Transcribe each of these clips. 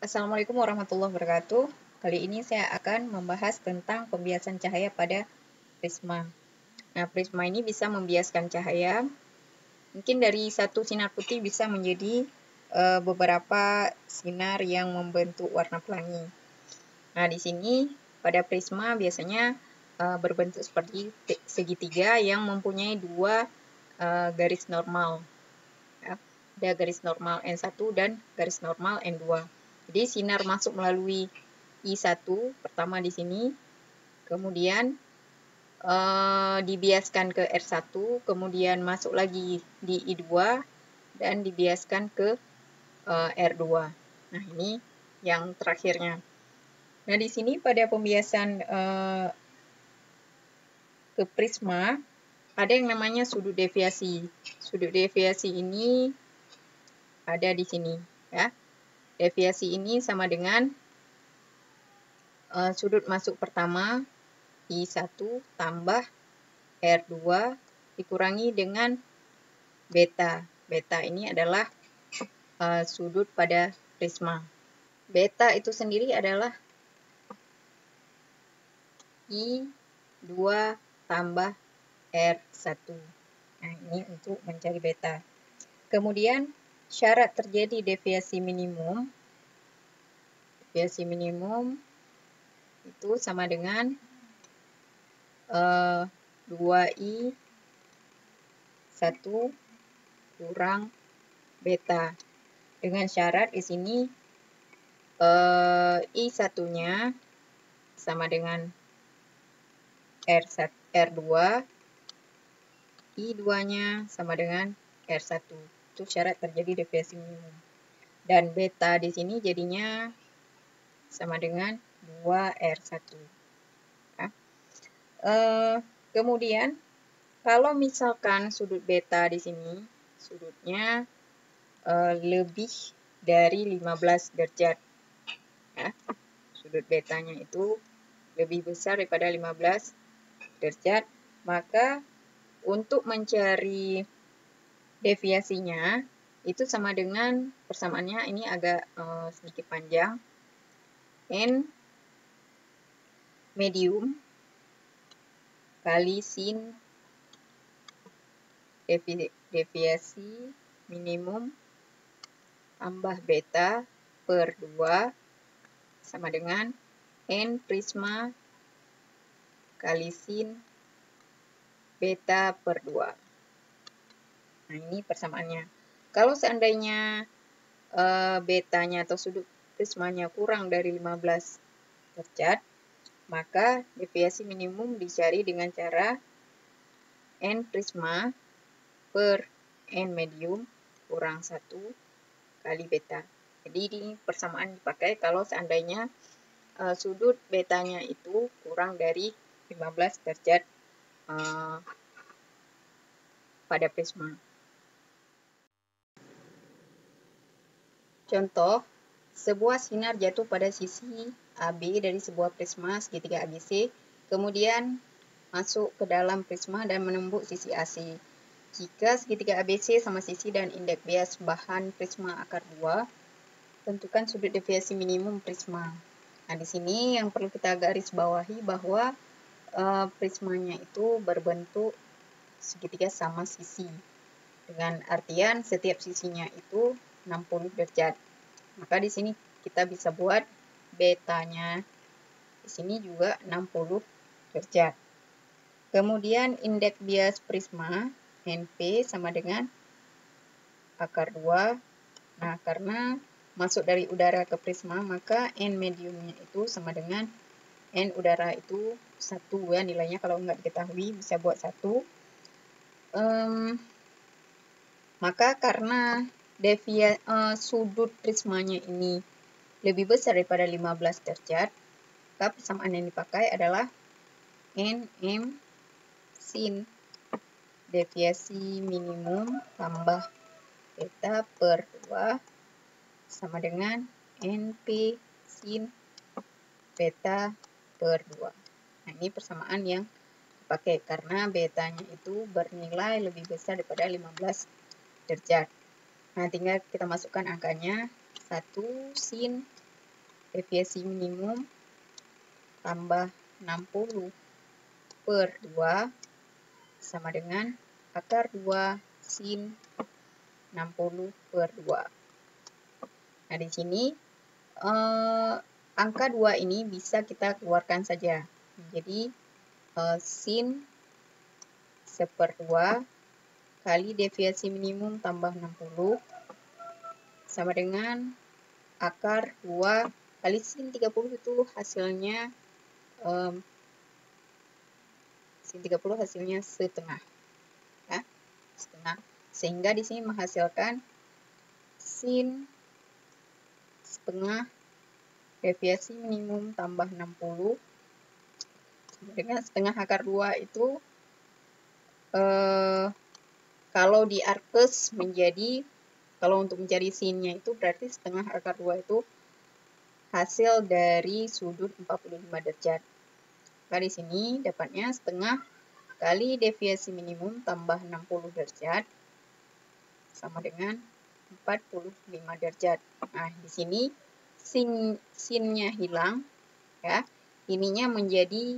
Assalamualaikum warahmatullahi wabarakatuh. Kali ini saya akan membahas tentang pembiasan cahaya pada prisma. Nah, prisma ini bisa membiaskan cahaya. Mungkin dari satu sinar putih bisa menjadi beberapa sinar yang membentuk warna pelangi. Nah, di sini pada prisma biasanya berbentuk seperti segitiga yang mempunyai dua garis normal. Ya, ada garis normal N1 dan garis normal N2. Jadi sinar masuk melalui I1 pertama di sini, kemudian dibiaskan ke R1, kemudian masuk lagi di I2 dan dibiaskan ke R2. Nah, ini yang terakhirnya. Nah, di sini pada pembiasan ke prisma ada yang namanya sudut deviasi. Sudut deviasi ini ada di sini, ya. Deviasi ini sama dengan sudut masuk pertama I1 tambah R2 dikurangi dengan beta. Beta ini adalah sudut pada prisma. Beta itu sendiri adalah I2 tambah R1. Nah, ini untuk mencari beta. Kemudian syarat terjadi deviasi minimum. Deviasi minimum itu sama dengan 2I1 kurang beta. Dengan syarat di sini I1-nya sama dengan R2, I2-nya sama dengan R1. Itu syarat terjadi deviasi minimum. Dan beta di sini jadinya sama dengan 2R1. Ya. Kemudian kalau misalkan sudut beta di sini sudutnya lebih dari 15 derajat. Ya. Sudut betanya itu lebih besar daripada 15 derajat, maka untuk mencari deviasinya itu sama dengan persamaannya ini agak sedikit panjang. N medium kali sin deviasi minimum tambah beta per 2 sama dengan N prisma kali sin beta per 2. Nah, ini persamaannya. Kalau seandainya betanya atau sudut prismanya kurang dari 15 derajat, maka deviasi minimum dicari dengan cara N prisma per N medium kurang 1 kali beta. Jadi ini persamaan dipakai kalau seandainya sudut betanya itu kurang dari 15 derajat pada prisma. Contoh, sebuah sinar jatuh pada sisi AB dari sebuah prisma segitiga ABC, kemudian masuk ke dalam prisma dan menembus sisi AC. Jika segitiga ABC sama sisi dan indeks bias bahan prisma akar 2, tentukan sudut deviasi minimum prisma. Nah, di sini yang perlu kita garis bawahi bahwa prismanya itu berbentuk segitiga sama sisi. Dengan artian setiap sisinya itu 60 derajat. Maka di sini kita bisa buat betanya di sini juga 60 derajat. Kemudian indeks bias prisma NP sama dengan akar 2. Nah, karena masuk dari udara ke prisma, maka N mediumnya itu sama dengan N udara itu 1 ya nilainya, kalau nggak diketahui bisa buat 1. Maka karena sudut prismanya ini lebih besar daripada 15 derajat, maka persamaan yang dipakai adalah NM sin deviasi minimum tambah beta per 2 sama dengan NP sin beta per 2. Nah, ini persamaan yang dipakai karena betanya itu bernilai lebih besar daripada 15 derajat. Nah, tinggal kita masukkan angkanya 1 sin deviasi minimum tambah 60 per 2 sama dengan akar 2 sin 60 per 2. Nah, di sini angka 2 ini bisa kita keluarkan saja. Jadi, sin 1/2 kali deviasi minimum tambah 60 sama dengan akar 2 kali sin 30 itu hasilnya sin 30 hasilnya setengah. Ya, setengah. Sehingga di sini menghasilkan sin setengah deviasi minimum tambah 60 dengan setengah akar 2 itu kalau di arkes menjadi, kalau untuk mencari sinnya itu berarti setengah akar 2 itu hasil dari sudut 45 derajat. Maka di sini dapatnya setengah kali deviasi minimum tambah 60 derajat sama dengan 45 derajat. Nah, di sini sinnya hilang, ya. Ininya menjadi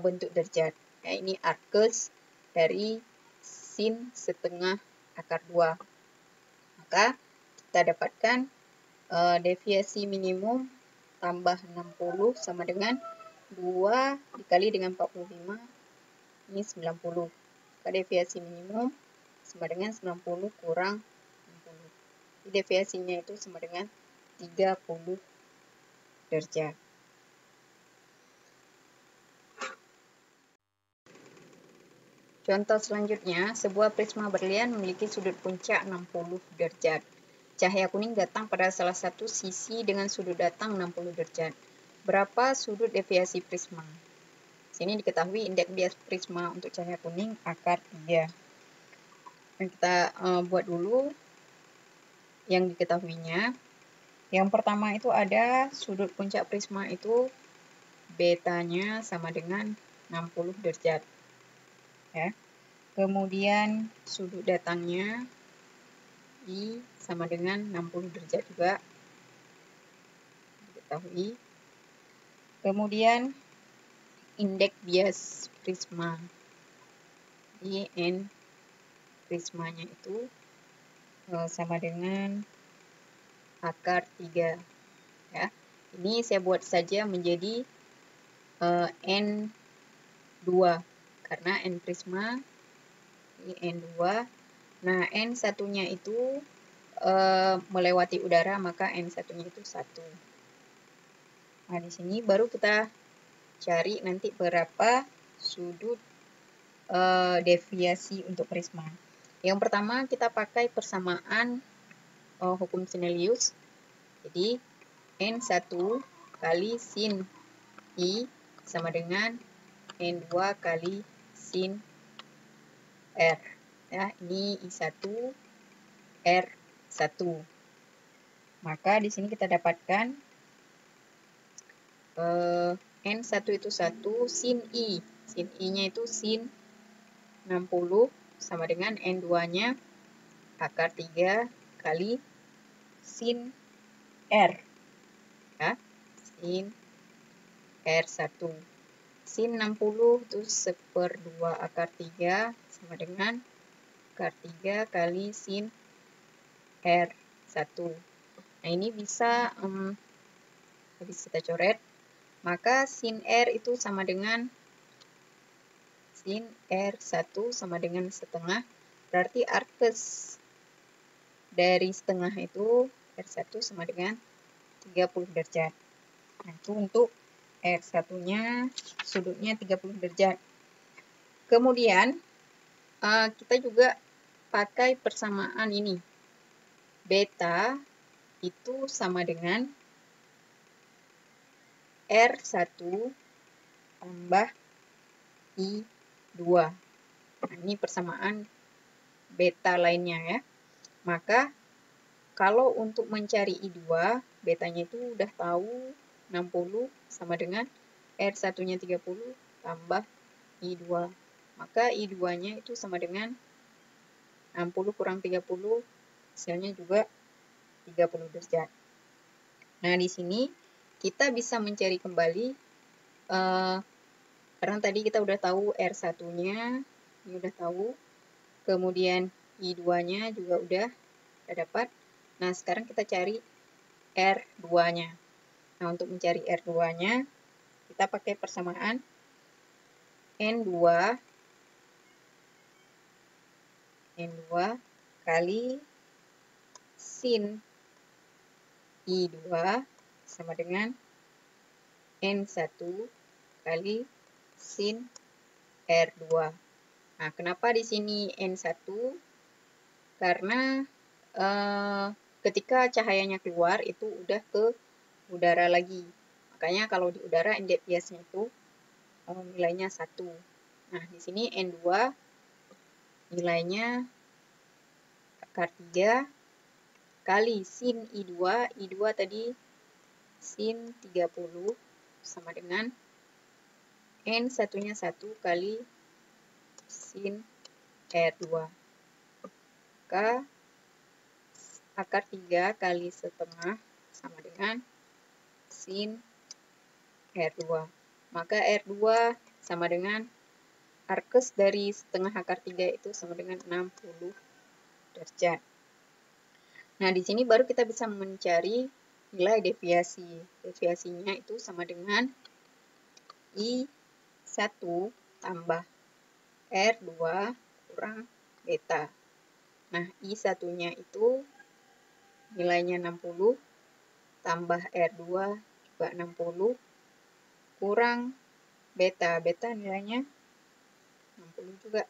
bentuk derajat. Ya, ini arkes dari sin setengah akar 2. Maka kita dapatkan deviasi minimum tambah 60 sama dengan 2 dikali dengan 45, ini 90. Maka deviasi minimum sama dengan 90 kurang 60. Deviasinya itu sama dengan 30 derajat. Contoh selanjutnya, sebuah prisma berlian memiliki sudut puncak 60 derajat. Cahaya kuning datang pada salah satu sisi dengan sudut datang 60 derajat. Berapa sudut deviasi prisma? Sini diketahui indeks bias prisma untuk cahaya kuning akar 3. Dan kita buat dulu yang diketahuinya. Yang pertama itu ada sudut puncak prisma itu betanya sama dengan 60 derajat. Ya. Kemudian sudut datangnya I sama dengan 60 derajat juga diketahui. Kemudian indeks bias prisma IN prismanya itu sama dengan akar 3. Ya. Ini saya buat saja menjadi N2 karena N prisma ini N2. Nah, N satunya itu melewati udara, maka N satunya itu 1. Nah, di sini baru kita cari nanti berapa sudut deviasi untuk prisma. Yang pertama kita pakai persamaan hukum Snellius. Jadi, N1 kali sin I sama dengan N2 kali sin R. Ya, ini I1, R1. Maka di sini kita dapatkan N1 itu 1, sin I. Sin I-nya itu sin 60 sama dengan N2-nya akar 3 kali sin R. Ya, sin R1. Sin 60 itu 1/2 akar 3 sama dengan akar 3 kali sin R1. Nah, ini bisa habis kita coret. Maka sin R itu sama dengan sin R1 sama dengan setengah. Berarti arkes dari setengah itu R1 sama dengan 30 derajat. Nah, itu untuk R1-nya sudutnya 30 derajat. Kemudian kita juga pakai persamaan ini. Beta itu sama dengan R1 tambah I2. Nah, ini persamaan beta lainnya ya. Maka kalau untuk mencari I2, betanya itu udah tahu 60 sama dengan R1-nya 30 tambah I2. Maka I2-nya itu sama dengan 60 kurang 30, hasilnya juga 30 derajat. Nah, di sini kita bisa mencari kembali, karena tadi kita udah tahu R1-nya, ini udah tahu, kemudian I2-nya juga udah dapat. Nah, sekarang kita cari R2-nya. Nah, untuk mencari R2-nya, kita pakai persamaan N2 kali sin I2 sama dengan N1 kali sin R2. Nah, kenapa di sini N1? Karena ketika cahayanya keluar itu udah ke udara lagi. Makanya kalau di udara indeks biasnya itu nilainya 1. Nah, di sini N2 nilainya akar 3 kali sin I2. I2 tadi sin 30 sama dengan N1-nya 1 kali sin R2. Maka akar 3 kali setengah sama dengan sin R2. Maka R2 sama dengan arkes dari setengah akar 3 itu sama dengan 60 derajat. Nah, di sini baru kita bisa mencari nilai deviasi. Deviasinya itu sama dengan I1 tambah R2 kurang beta. Nah, I1-nya itu nilainya 60 tambah R2 juga 60 kurang beta. Beta nilainya 60 juga.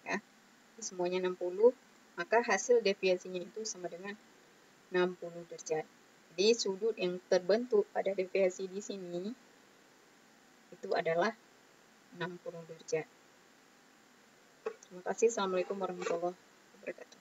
Ya, semuanya 60, maka hasil deviasinya itu sama dengan 60 derajat. Jadi sudut yang terbentuk pada deviasi di sini itu adalah 60 derajat. Terima kasih. Assalamualaikum warahmatullahi wabarakatuh.